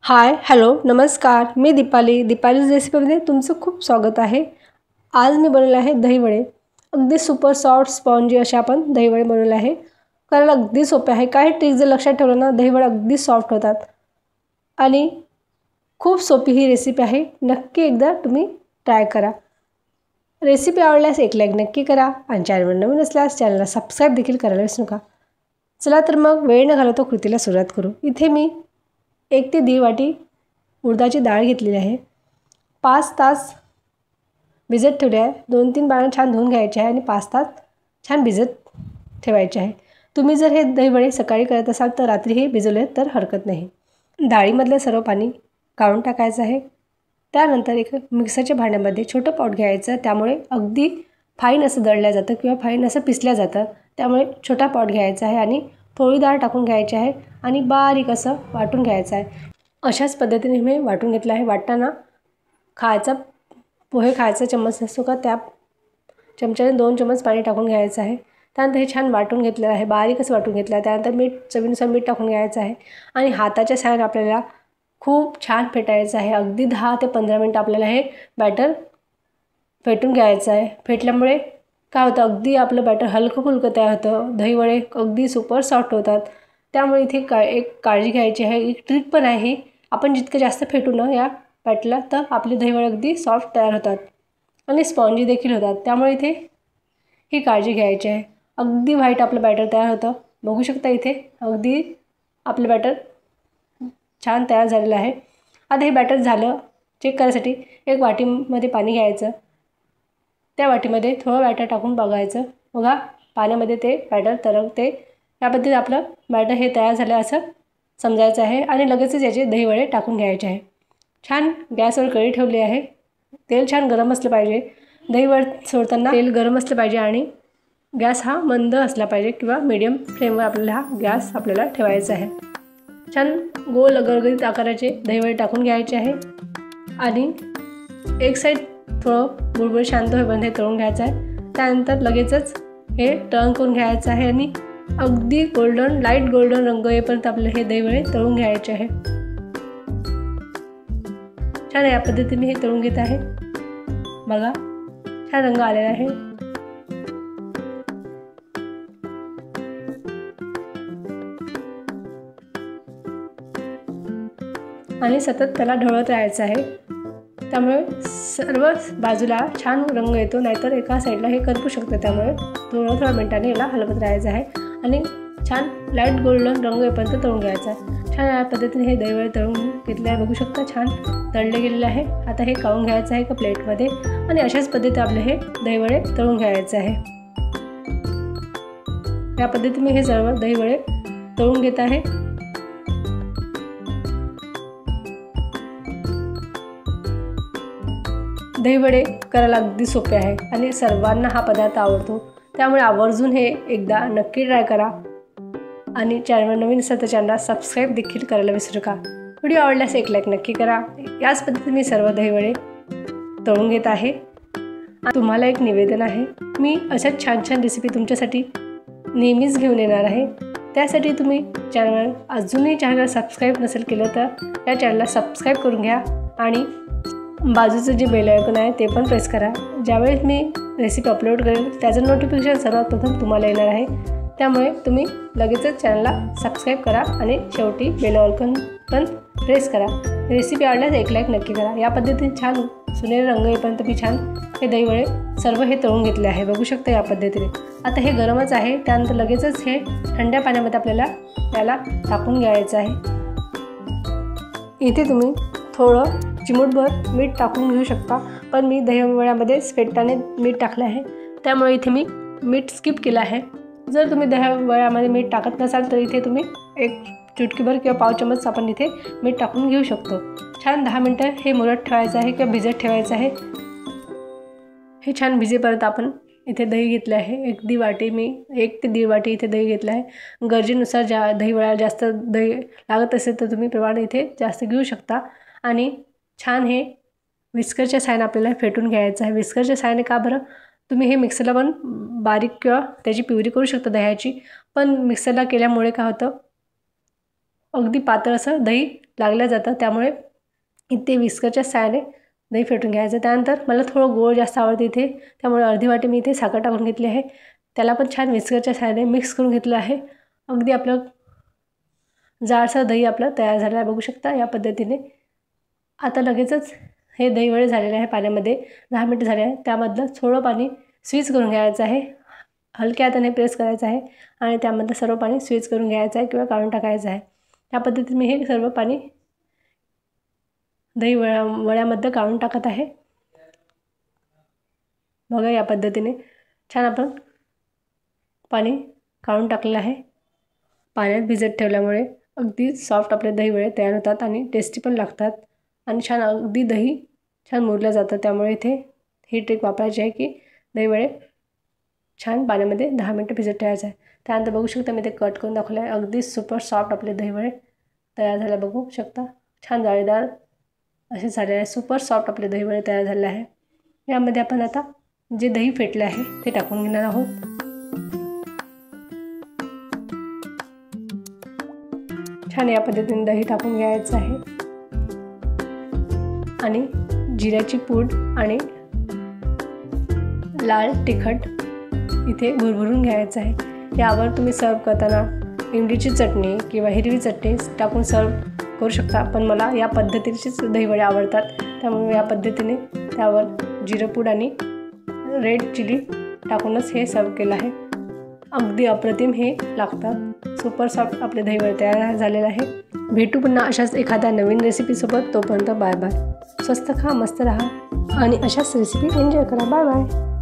Hi hello नमस्कार, मी दीपालीज रेसिपीमध्ये तुमचं खूप स्वागत आहे। आज मी बनवले आहे दहीवडे। अगदी सुपर सॉफ्ट स्पॉन्जी असे आपण दहीवडे बनवले आहे। करायला अगदी सोपे आहे। काही ट्रिक जर लक्षात ठेवलं ना, दहीवडे अगदी सॉफ्ट होतात आणि खूप सोपी ही रेसिपी आहे। नक्की एकदा तुम्ही ट्राय करा। रेसिपी आवडल्यास एक लाईक नक्की करा आणि चॅनलवर नवीन असल्यास चॅनलला सबस्क्राइब देखील करायला विसरू नका। चला तर मग वेळ न घालवता कृतीला सुरुवात करू। इथे मी 1 ते 1.5 वाटी उडदाची डाळ घेतलेली आहे। 5 तास भिजत ठेवली आहे। 2-3 पाण्याने छान धुवून घ्यायचे आहे आणि 5 तास छान भिजत ठेवायचे आहे। तुम्ही जर हे दहीवडे सकाळी करत असाल तर रात्रीही भिजवले तर हरकत नाही। डाळीमधले सर्व पाणी काढून टाकायचं आहे। त्यानंतर एक मिक्सरच्या भांड्यामध्ये छोटं पॉट घ्यायचं। त्यामुळे अगदी फाईन असं दळलं जातं किंवा फाईन असं पिसलं जातं। त्यामुळे छोटा पॉट घ्यायचा आहे आणि थोडी डाळ टाकून घ्यायची आहे आणि बारीक असं वाटून घ्यायचं आहे। अशाच पद्धतीने मी वाटून घेतलं आहे। वाटताना पोहे खायचा चम्मच असतो का, त्या चमच्याने 2 चम्मच पाणी टाकून घ्यायचं आहे। त्यानंतर हे छान वाटून घेतलेलं आहे, बारीक असं वाटून घेतलं आहे। त्यानंतर मीठ, चवीनुसार मीठ टाकून घ्यायचं आहे आणि हाताच्या साहाय्याने आपल्याला खूप छान फेटायचं आहे। अगदी 10 ते 15 मिनिट आपल्याला हे बॅटर फेटून घ्यायचं आहे। फेटल्यामुळे काय होतं, अगदी आपलं बॅटर हलकं-फुलकं तयार होतं। दहीवडे अगदी सुपर सॉफ्ट होतात। त्यामुळे इथे एक काळजी घ्यायची आहे। एक ट्रिक पण आहे, आपण जितकं जास्त फेटू ना या बॅटरला तर आपले दहीवडे अगदी सॉफ्ट तयार होतात आणि स्पॉन्जी देखील होतात। त्यामुळे इथे ही काळजी घ्यायची आहे। अगदी व्हाईट आपलं बॅटर तयार होतं। बघू शकता इथे अगदी आपलं बॅटर छान तयार झालेलं आहे। आता हे बॅटर झालं चेक करायसाठी एक वाटीमध्ये पाणी घ्यायचं। त्या वाटीमध्ये थोडं बॅटर टाकून बघायचं। बघा पाण्यामध्ये ते बॅटर तरंगते। या पद्धतीने आपलं बॅटर हे तयार झालं असं समजायचं आहे आणि लगेचच याचे दहीवडे टाकून घ्यायचे आहे। छान गॅसवर कढई ठेवली आहे। तेल छान गरम असलं पाहिजे। दहीवडे सोडताना तेल गरम असलं पाहिजे आणि गॅस हा मंद असला पाहिजे किंवा मीडियम फ्लेमवर आपल्याला हा गॅस ठेवायचा आहे। छान गोल गरगरीत आकाराचे दहीवडे टाकून घ्यायचे आहे आणि एक साईड थोडं बुडबुड शांत होईपर्यंत हे तळून घ्यायचं आहे। त्यानंतर लगेचच हे टर्न करून घ्यायचं आहे आणि अगदी लाईट गोल्डन रंग येईपर्यंत आपल्याला हे दहीवडे तळून घ्यायचे आहे। छान या पद्धतीने हे तळून घेत आहे। बघा छान रंग आलेला आहे। आणि सतत त्याला ढवळत राहायचं आहे। त्यामुळे सर्व बाजूला छान रंग येतो, नाहीतर एका साईडला हे करपू शकतं। त्यामुळे थोड्या मिनिटांनी याला हलवत राहायचं आहे आणि छान लाईट गोल्डन रंग येईपर्यंत तळून घ्यायचा आहे। छान या पद्धतीने हे दहीवडे तळून घेतले आहे। बघू शकता छान तळले गेलेले आहे। आता हे काढून घ्यायचं आहे एका प्लेटमध्ये आणि अशाच पद्धतीने आपले हे दहीवडे तळून घ्यायचे आहे। या पद्धतीने हे सर्व दहीवडे तळून घेत आहे। दहीवडे करायला अगदी सोपे आहे आणि सर्वांना हा पदार्थ आवडतो। त्यामुळे आवर्जून हे एकदा नक्की ट्राय करा आणि चॅनलवर नवीन असेल तर चॅनलला सबस्क्राइब देखील करायला विसरू नका। व्हिडिओ आवडल्यास एक लाईक नक्की करा। याच पद्धतीने मी सर्व दहीवडे तळून घेत आहे। तुम्हाला एक निवेदन आहे, मी अशाच छान रेसिपी तुमच्यासाठी नेहमीच घेऊन येणार आहे। त्यासाठी तुम्ही अजूनही चॅनलला सबस्क्राइब नसेल केलं तर या चॅनलला सबस्क्राइब करून घ्या आणि बाजूचं जे बेल आयकॉन आहे ते पण प्रेस करा। ज्यावेळेस मी रेसिपी अपलोड करेल त्याचं नोटिफिकेशन सर्वात प्रथम तुम्हाला येणार आहे। त्यामुळे तुम्ही लगेचच चॅनलला सबस्क्राइब करा आणि शेवटी बेल आयकॉन पण प्रेस करा। रेसिपी आवडल्यास एक लाईक नक्की करा। या पद्धतीने छान सुनेरी रंग येईपर्यंत मी छान हे दहीवडे सर्व हे तळून घेतले आहे। बघू शकता या पद्धतीने। आता हे गरमच आहे, त्यानंतर लगेचच हे थंड्या पाण्यामध्ये आपल्याला याला टाकून घ्यायचं आहे। इथे तुम्ही थोडं चिमूटभर मीठ टाकून घेऊ शकता, पण मी दहीवड्यामध्ये फेटताना मीठ टाकलं आहे त्यामुळे इथे मी मीठ स्किप केलं आहे। जर तुम्ही दहीवड्यामध्ये मीठ टाकत नसाल तर इथे तुम्ही एक चुटकीभर किंवा पाव चमच आपण इथे मीठ टाकून घेऊ शकतो। छान 10 मिनिटं हे मुरत ठेवायचं आहे किंवा भिजत ठेवायचं आहे। हे छान भिजेपर्यंत आपण इथे दही घेतलं आहे। एक ते 1.5 वाटी इथे दही घेतलं आहे। गरजेनुसार दहीवड्याला जास्त दही लागत असेल तर तुम्ही प्रमाण इथे जास्त घेऊ शकता आणि छान हे विस्करच्या साहाय्याने आपल्याला फेटून घ्यायचं आहे। विस्करच्या साहाय्याने का बरं, तुम्ही हे मिक्सरला पण बारीक किंवा त्याची प्युरी करू शकता दह्याची, पण मिक्सरला केल्यामुळे काय होतं, अगदी पातळ असं दही लागलं जातं, त्यामुळे इथे विस्करच्या साहाय्याने दही फेटून घ्यायचं. त्यानंतर मला थोडं गोड जास्त आवडते इथे, त्यामुळे अर्धी वाटी मी इथे साखर टाकून घेतली आहे. त्याला पण छान विस्करच्या साहाय्याने मिक्स करून घेतलं आहे. अगदी आपलं जाडसर दही आपलं तयार झालं आहे, बघू शकता या पद्धतीने. आता लगेचच हे दही वडे झालेले आहे पाण्यामध्ये 10 मिनिटं झाले आहे. त्यामधलं थोडं पाणी स्वीज करून घ्यायचं आहे, हलक्या हाताने प्रेस करायचं आहे आणि त्यामधलं सर्व पाणी स्वीज करून घ्यायचं आहे किंवा काढून टाकायचं आहे. या पद्धतीने मी हे सर्व पाणी दही वड्यामध्ये काढून टाकत आहे. बघा या पद्धतीने छान आपण पाणी काढून टाकलेलं आहे. पाण्यात भिजत ठेवल्यामुळे अगदी सॉफ्ट आपले दही वडे तयार होतात आणि टेस्टी पण लागतात आणि छान अगदी दही छान मुरलं जातं. त्यामुळे इथे ही ट्रिक वापरायची आहे की दही वडे छान पाण्यामध्ये 10 मिनिटं भिजत ठेवायचं आहे. त्यानंतर बघू शकता मी ते कट करून दाखवलं आहे. अगदी सुपर सॉफ्ट आपले दही वडे तयार झाले, बघू शकता. छान जाळीदार असे झालेले आहे. सुपर सॉफ्ट आपले दही वडे तयार झाले आहे. यामध्ये आपण आता जे दही फेटले आहे ते टाकून घेणार आहोत. छान या पद्धतीने दही टाकून घ्यायचं आहे आणि जिऱ्याची पूड आणि लाल तिखट इथे भुरभुरून घ्यायचं आहे. यावर तुम्ही सर्व करताना इमलीची चटणी किंवा हिरवी चटणी टाकून सर्व करू शकता, पण मला या पद्धतीचेच दही वडे आवडतात, त्यामुळे या पद्धतीने त्यावर जिरंपूड आणि रेड चिली टाकूनच हे सर्व केलं आहे. अगदी अप्रतिम हे लागतात. सुपर सॉफ्ट आपले दही वडे तयार झालेलं आहे. भेटू पुन्हा अशाच एखाद्या नवीन रेसिपीसोबत. तोपर्यंत बाय बाय. स्वस्त खा, मस्त राहा आणि अशाच रेसिपी एन्जॉय करा. Bye bye.